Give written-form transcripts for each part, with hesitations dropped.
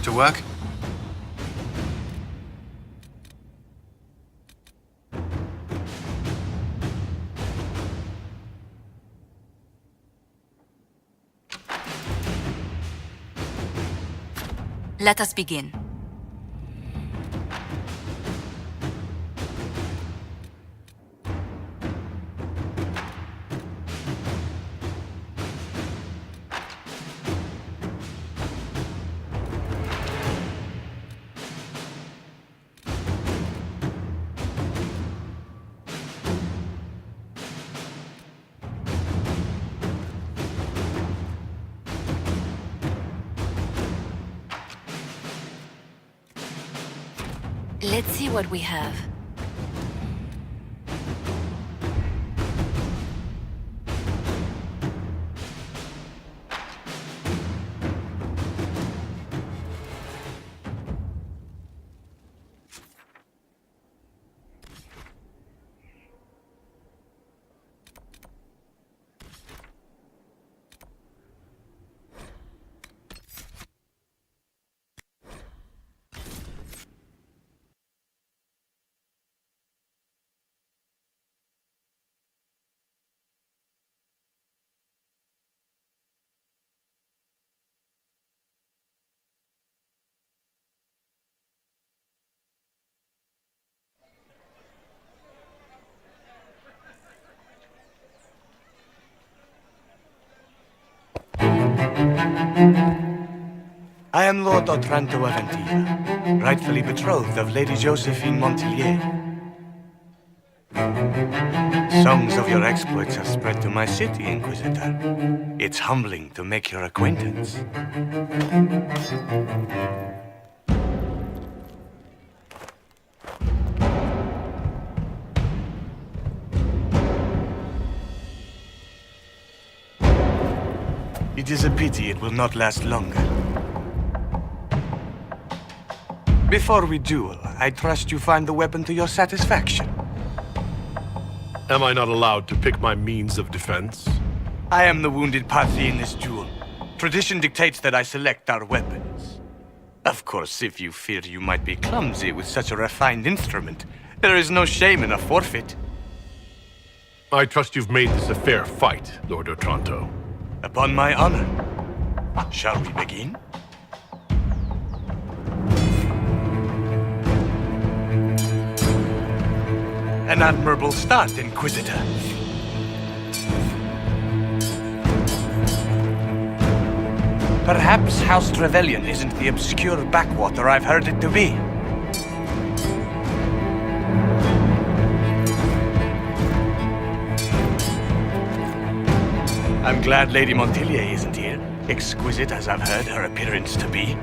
to work? Let us begin. Let's see what we have. I am Lord Otranto of Antiva, rightfully betrothed of Lady Josephine Montelier. Songs of your exploits have spread to my city, Inquisitor. It's humbling to make your acquaintance. It is a pity it will not last longer. Before we duel, I trust you find the weapon to your satisfaction. Am I not allowed to pick my means of defense? I am the wounded party in this duel. Tradition dictates that I select our weapons. Of course, if you fear you might be clumsy with such a refined instrument, there is no shame in a forfeit. I trust you've made this a fair fight, Lord Otranto. Upon my honor. Shall we begin? An admirable start, Inquisitor. Perhaps House Trevelyan isn't the obscure backwater I've heard it to be. I'm glad Lady Montelier isn't here, exquisite as I've heard her appearance to be.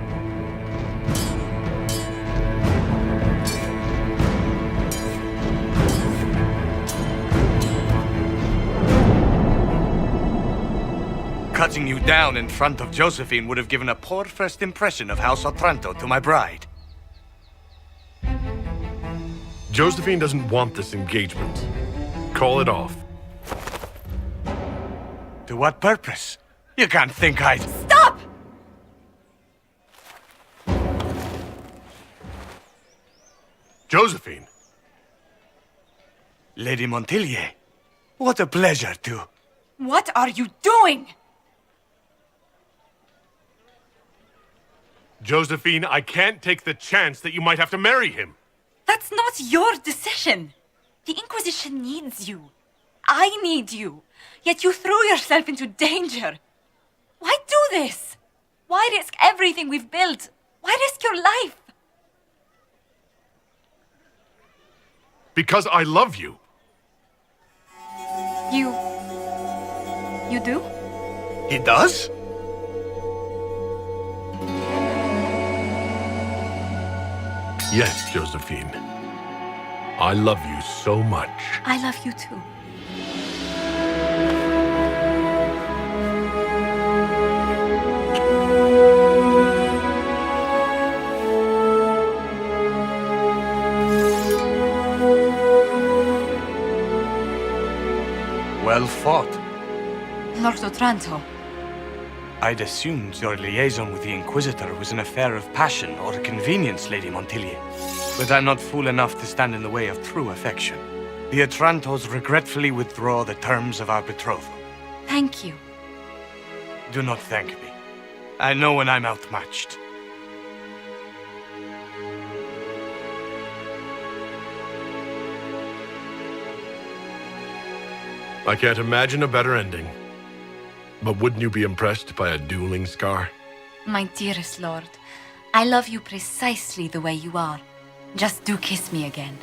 Cutting you down in front of Josephine would have given a poor first impression of House Otranto to my bride. Josephine doesn't want this engagement. Call it off. To what purpose? You can't think I'd... Stop! Josephine! Lady Montelier, what a pleasure to... What are you doing? Josephine, I can't take the chance that you might have to marry him. That's not your decision. The Inquisition needs you. I need you. Yet you threw yourself into danger. Why do this? Why risk everything we've built? Why risk your life? Because I love you. You do? He does? Yes, Josephine. I love you so much. I love you too. Well fought. Lord Otranto, I'd assumed your liaison with the Inquisitor was an affair of passion or convenience, Lady Montilyet. But I'm not fool enough to stand in the way of true affection. The Otrantos regretfully withdraw the terms of our betrothal. Thank you. Do not thank me. I know when I'm outmatched. I can't imagine a better ending. But wouldn't you be impressed by a dueling scar? My dearest lord, I love you precisely the way you are. Just do kiss me again.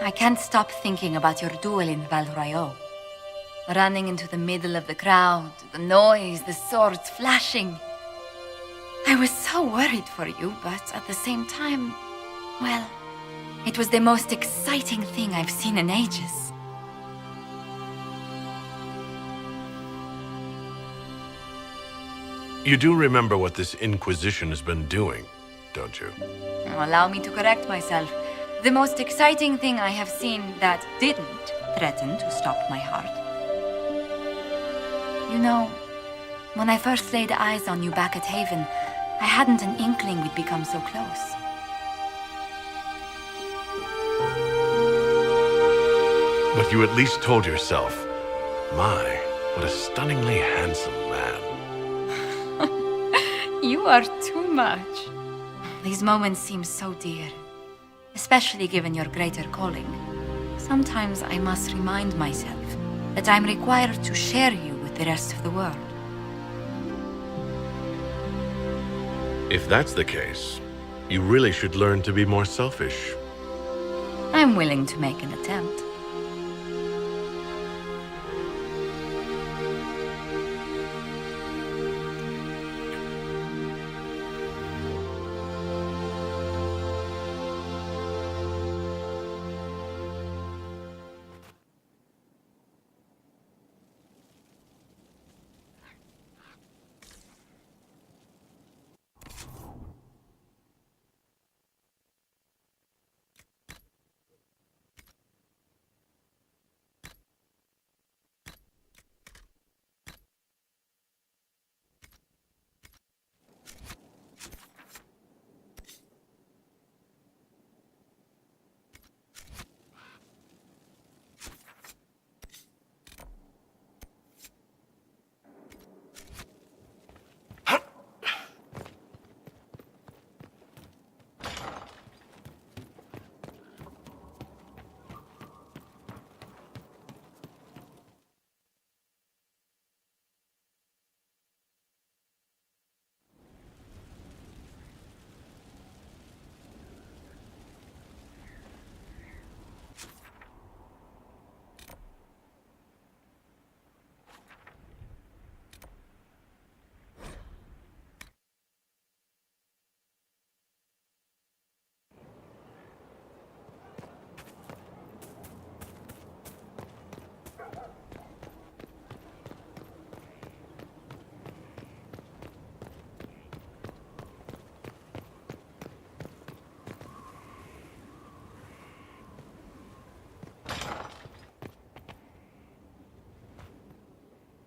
I can't stop thinking about your duel in Val Royeaux. Running into the middle of the crowd, the noise, the swords flashing. I was so worried for you, but at the same time, well, it was the most exciting thing I've seen in ages. You do remember what this Inquisition has been doing, don't you? Allow me to correct myself. The most exciting thing I have seen that didn't threaten to stop my heart. You know, when I first laid eyes on you back at Haven, I hadn't an inkling we'd become so close. But you at least told yourself, my, what a stunningly handsome man. You are too much. These moments seem so dear. Especially given your greater calling. Sometimes I must remind myself that I'm required to share you with the rest of the world. If that's the case, you really should learn to be more selfish. I'm willing to make an attempt.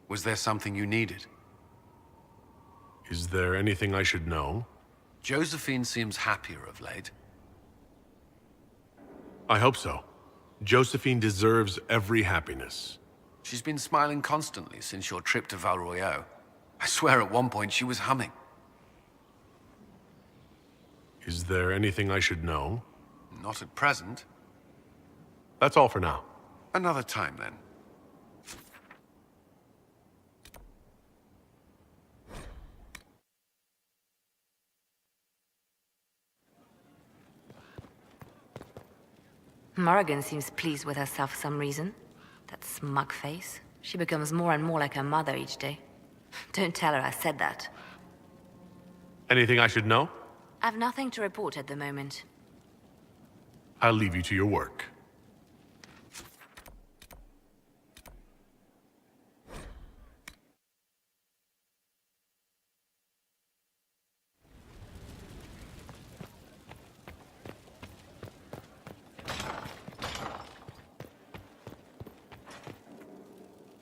Was there something you needed? Is there anything I should know? Josephine seems happier of late. I hope so. Josephine deserves every happiness. She's been smiling constantly since your trip to Val Royeaux. I swear at one point she was humming. Is there anything I should know? Not at present. That's all for now. Another time, then. Morrigan seems pleased with herself for some reason. That smug face. She becomes more and more like her mother each day. Don't tell her I said that. Anything I should know? I've nothing to report at the moment. I'll leave you to your work.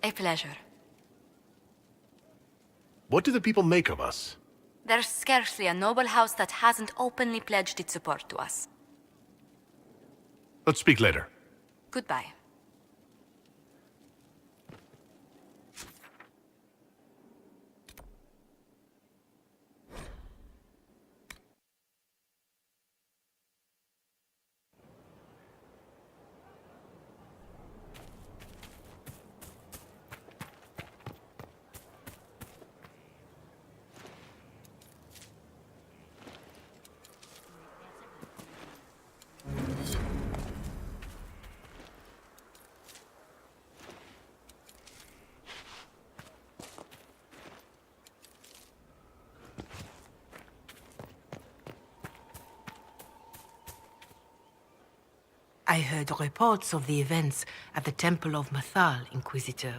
A pleasure. What do the people make of us? There's scarcely a noble house that hasn't openly pledged its support to us. Let's speak later. Goodbye. I heard reports of the events at the Temple of Mathal, Inquisitor.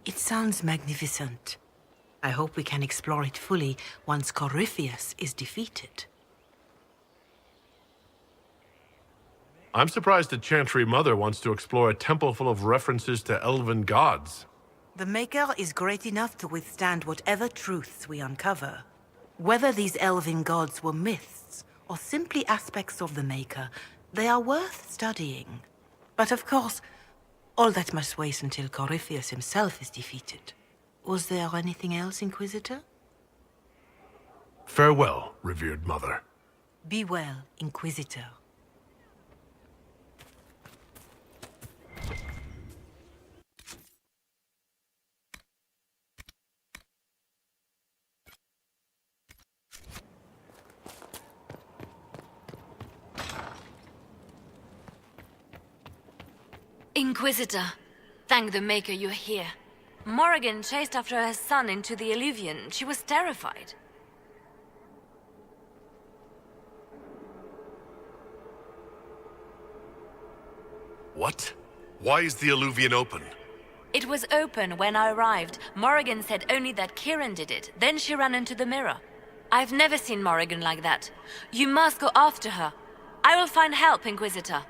It sounds magnificent. I hope we can explore it fully once Corypheus is defeated. I'm surprised that Chantry Mother wants to explore a temple full of references to elven gods. The Maker is great enough to withstand whatever truths we uncover. Whether these elven gods were myths or simply aspects of the Maker, they are worth studying. But of course, all that must wait until Corypheus himself is defeated. Was there anything else, Inquisitor? Farewell, revered mother. Be well, Inquisitor. Inquisitor, thank the Maker you're here. Morrigan chased after her son into the Illuvian. She was terrified. What? Why is the Illuvian open? It was open when I arrived. Morrigan said only that Kieran did it. Then she ran into the mirror. I've never seen Morrigan like that. You must go after her. I will find help, Inquisitor.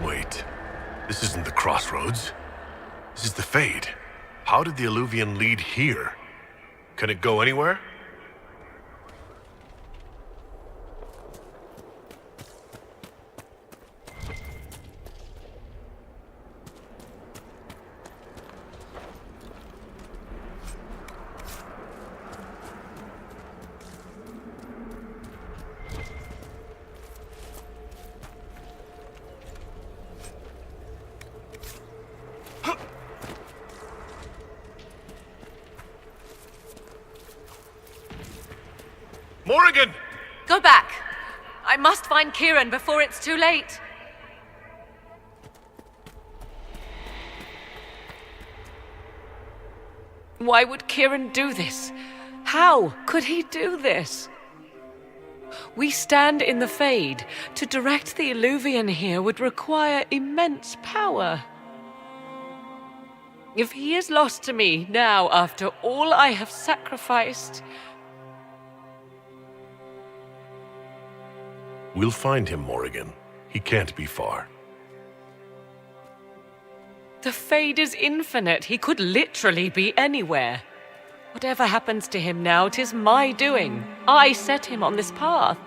Wait, this isn't the crossroads. This is the Fade. How did the Illuvian lead here? Can it go anywhere? Morrigan! Go back! I must find Kieran before it's too late. Why would Kieran do this? How could he do this? We stand in the Fade. To direct the Illuvian here would require immense power. If he is lost to me now after all I have sacrificed... We'll find him, Morrigan. He can't be far. The Fade is infinite. He could literally be anywhere. Whatever happens to him now, 'tis my doing. I set him on this path.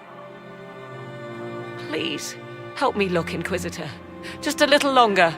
Please, help me look, Inquisitor. Just a little longer.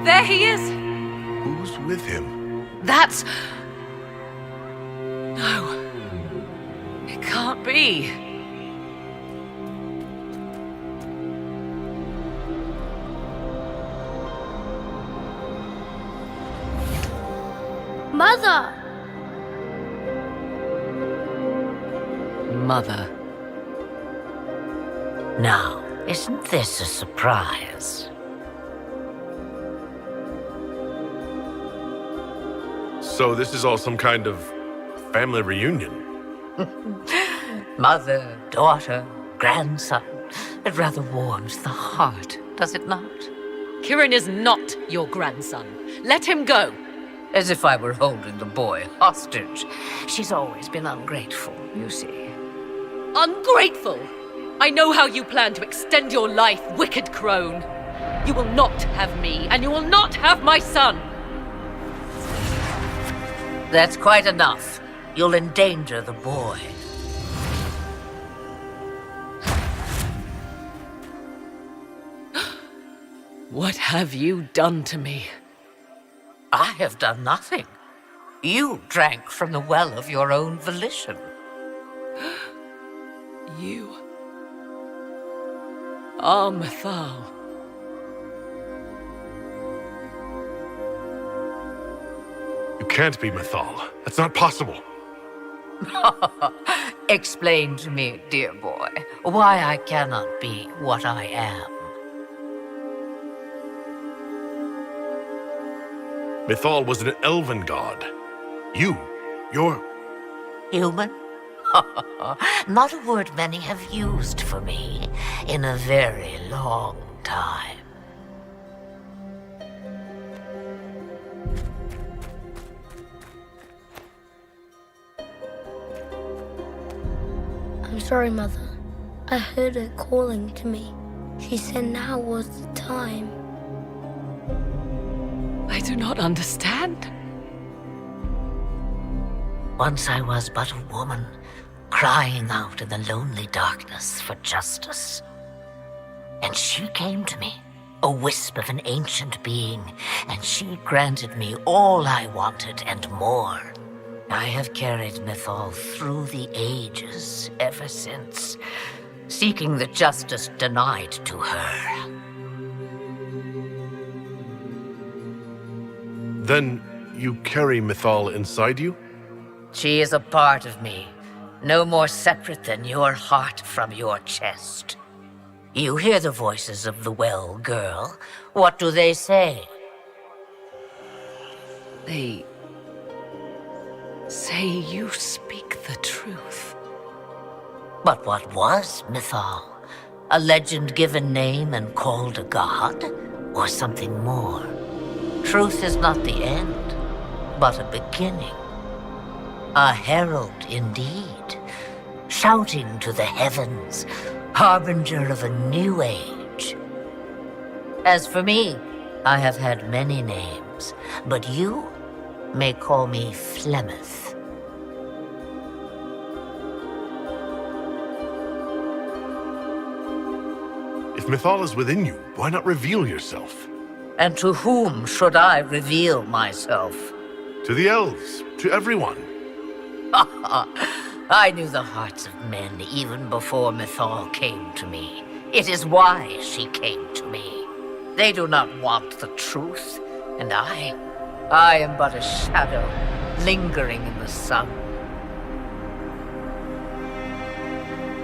There he is! Who's with him? That's... No. It can't be. Mother! Mother. Now, isn't this a surprise? So this is all some kind of family reunion. Mother, daughter, grandson. It rather warms the heart, does it not? Kieran is not your grandson. Let him go. As if I were holding the boy hostage. She's always been ungrateful, you see. Ungrateful! I know how you plan to extend your life, wicked crone. You will not have me, and you will not have my son. That's quite enough. You'll endanger the boy. What have you done to me? I have done nothing. You drank from the well of your own volition. You are Mythal. You can't be Mythal. That's not possible. Explain to me, dear boy, why I cannot be what I am. Mythal was an elven god. You're... Human? Not a word many have used for me in a very long time. I'm sorry, Mother. I heard her calling to me. She said now was the time. I do not understand. Once I was but a woman, crying out in the lonely darkness for justice. And she came to me, a wisp of an ancient being, and she granted me all I wanted and more. I have carried Mythal through the ages ever since, seeking the justice denied to her. Then you carry Mythal inside you? She is a part of me, no more separate than your heart from your chest. You hear the voices of the well, girl. What do they say? They say you speak the truth. But what was Mythal? A legend given name and called a god? Or something more? Truth is not the end, but a beginning. A herald indeed, shouting to the heavens, harbinger of a new age. As for me, I have had many names, but you may call me Flemeth. If Mythal is within you, why not reveal yourself? And to whom should I reveal myself? To the elves, to everyone. I knew the hearts of men even before Mythal came to me. It is why she came to me. They do not want the truth, and I am but a shadow lingering in the sun.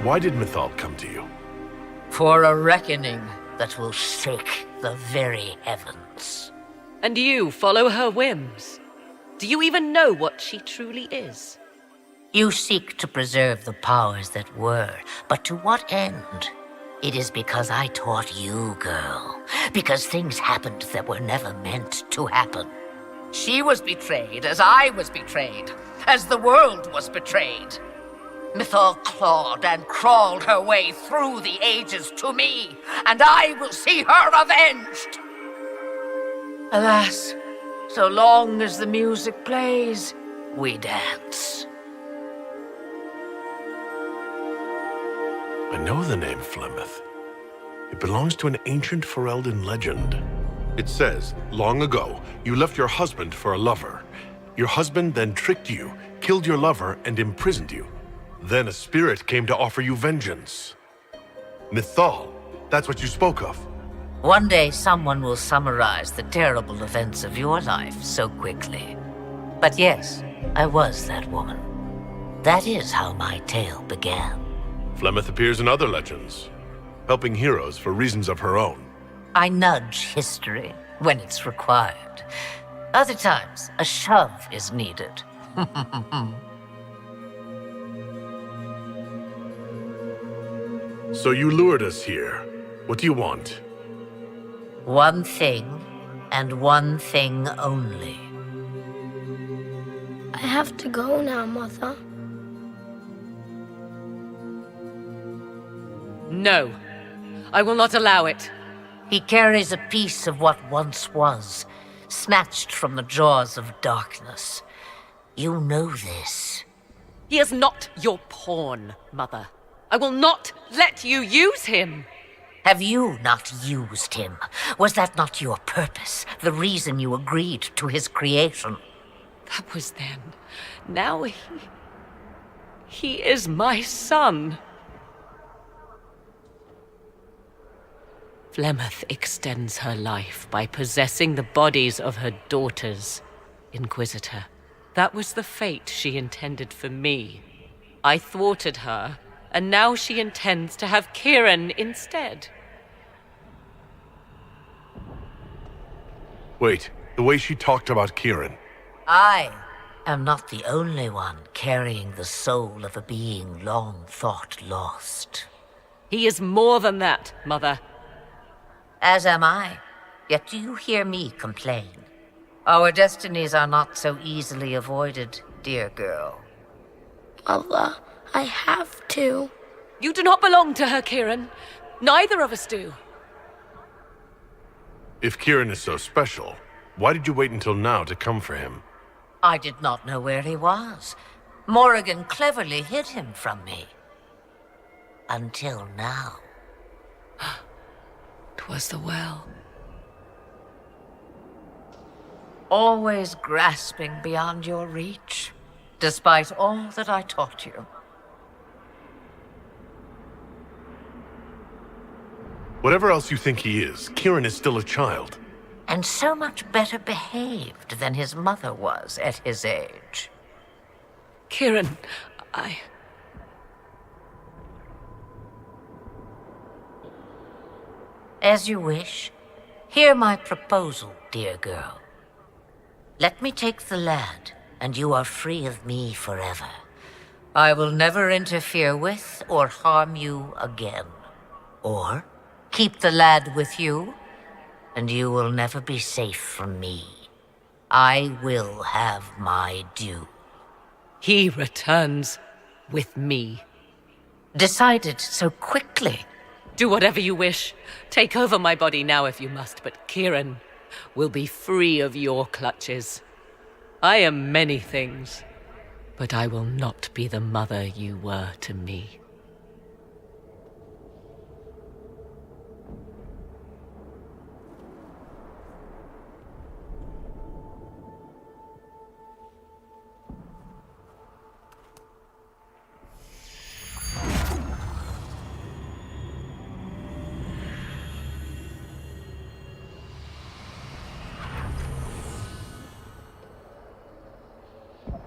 Why did Mythal come to you? For a reckoning that will shake the very heavens. And you follow her whims. Do you even know what she truly is? You seek to preserve the powers that were, but to what end? It is because I taught you, girl. Because things happened that were never meant to happen. She was betrayed as I was betrayed, as the world was betrayed. Mythal clawed and crawled her way through the ages to me, and I will see her avenged. Alas, so long as the music plays, we dance. I know the name Flemeth. It belongs to an ancient Ferelden legend. It says, long ago, you left your husband for a lover. Your husband then tricked you, killed your lover, and imprisoned you. Then a spirit came to offer you vengeance. Mythal, that's what you spoke of. One day someone will summarize the terrible events of your life so quickly. But yes, I was that woman. That is how my tale began. Flemeth appears in other legends, helping heroes for reasons of her own. I nudge history when it's required. Other times, a shove is needed. So you lured us here. What do you want? One thing, and one thing only. I have to go now, Mother. No. I will not allow it. He carries a piece of what once was, snatched from the jaws of darkness. You know this. He is not your pawn, Mother. I will not let you use him. Have you not used him? Was that not your purpose, the reason you agreed to his creation? That was then. Now he is my son. Flemeth extends her life by possessing the bodies of her daughters, Inquisitor. That was the fate she intended for me. I thwarted her, and now she intends to have Kieran instead. Wait, the way she talked about Kieran. I am not the only one carrying the soul of a being long thought lost. He is more than that, Mother. As am I. Yet do you hear me complain? Our destinies are not so easily avoided, dear girl. Mother, I have to. You do not belong to her, Kieran. Neither of us do. If Kieran is so special, why did you wait until now to come for him? I did not know where he was. Morrigan cleverly hid him from me. Until now. 'Twas the well. Always grasping beyond your reach, despite all that I taught you. Whatever else you think he is, Kieran is still a child. And so much better behaved than his mother was at his age. Kieran, As you wish. Hear my proposal, dear girl. Let me take the lad, and you are free of me forever. I will never interfere with or harm you again. Or keep the lad with you, and you will never be safe from me. I will have my due. he returns with me. Decided so quickly. Do whatever you wish. Take over my body now if you must, but Kieran will be free of your clutches. I am many things, but I will not be the mother you were to me.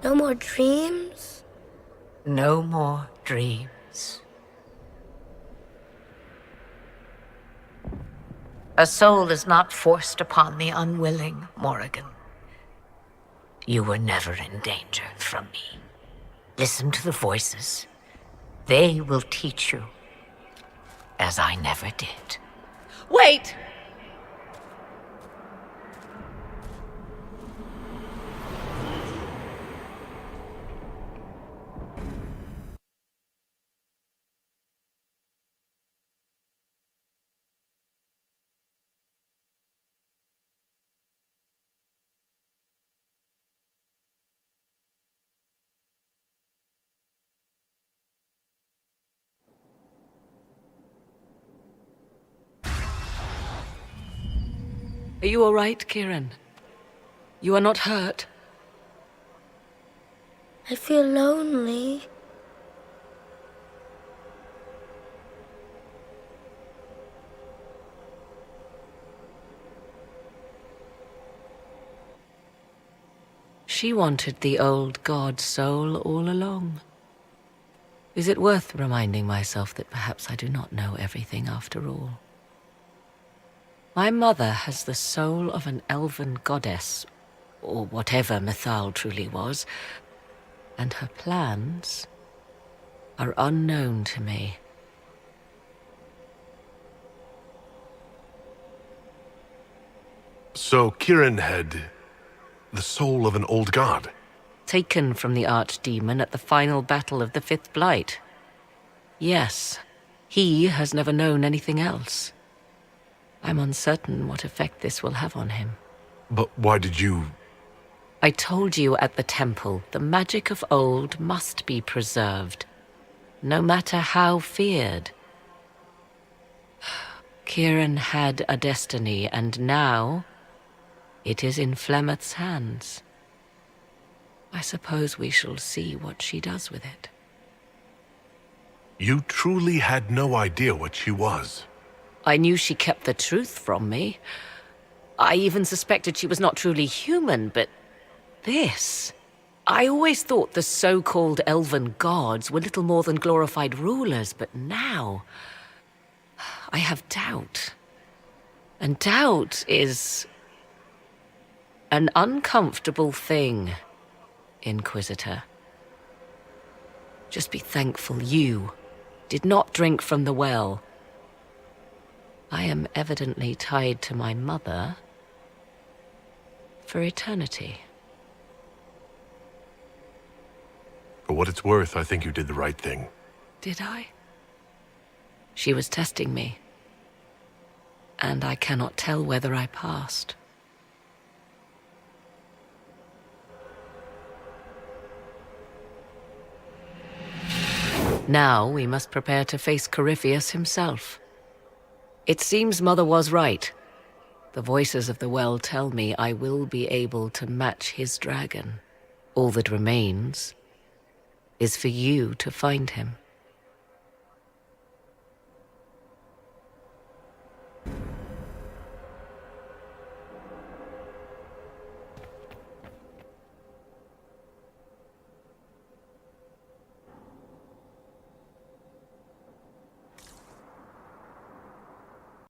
No more dreams? No more dreams. A soul is not forced upon the unwilling, Morrigan. You were never in danger from me. Listen to the voices. They will teach you, as I never did. Wait! Are you all right, Kieran? You are not hurt? I feel lonely. She wanted the old god soul all along. Is it worth reminding myself that perhaps I do not know everything after all? My mother has the soul of an elven goddess, or whatever Mythal truly was, and her plans are unknown to me. So Kieran had the soul of an old god? Taken from the archdemon at the final battle of the Fifth Blight. Yes, he has never known anything else. I'm uncertain what effect this will have on him. But why did you... I told you at the temple, the magic of old must be preserved, no matter how feared. Kieran had a destiny, and now it is in Flemeth's hands. I suppose we shall see what she does with it. You truly had no idea what she was. I knew she kept the truth from me. I even suspected she was not truly human, but this... I always thought the so-called elven gods were little more than glorified rulers, but now I have doubt. And doubt is an uncomfortable thing, Inquisitor. Just be thankful you did not drink from the well. I am evidently tied to my mother for eternity. For what it's worth, I think you did the right thing. Did I? She was testing me, and I cannot tell whether I passed. Now we must prepare to face Corypheus himself. It seems Mother was right. The voices of the well tell me I will be able to match his dragon. All that remains is for you to find him.